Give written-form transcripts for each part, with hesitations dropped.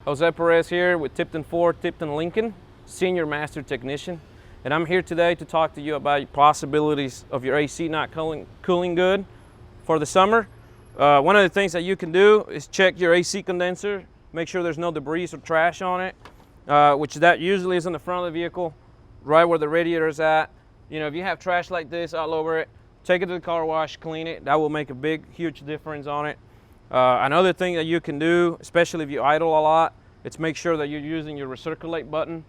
Jose Perez here with Tipton Ford, Tipton Lincoln, Senior Master Technician. And I'm here today to talk to you about possibilities of your AC not cooling good for the summer. One of the things that you can do is check your AC condenser, make sure there's no debris or trash on it, which that usually is in the front of the vehicle, right where the radiator is at. You know, if you have trash like this all over it, take it to the car wash, clean it. That will make a big, huge difference on it. Another thing that you can do, especially if you idle a lot, it's make sure that you're using your recirculate button,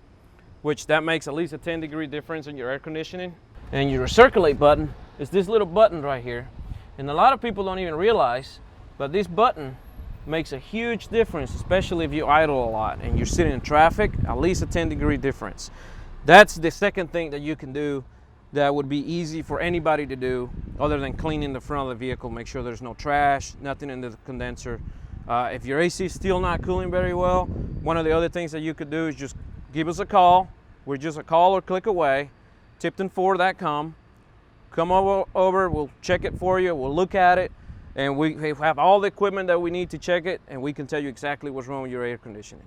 which that makes at least a 10-degree difference in your air conditioning. And your recirculate button is this little button right here. And a lot of people don't even realize, but this button makes a huge difference, especially if you idle a lot and you're sitting in traffic, at least a 10-degree difference. That's the second thing that you can do that would be easy for anybody to do other than cleaning the front of the vehicle. Make sure there's no trash, nothing in the condenser. If your AC is still not cooling very well, one of the other things that you could do is just give us a call. We're just a call or click away, tiptonford.com. Come over, we'll check it for you, we'll look at it, and we have all the equipment that we need to check it, and we can tell you exactly what's wrong with your air conditioning.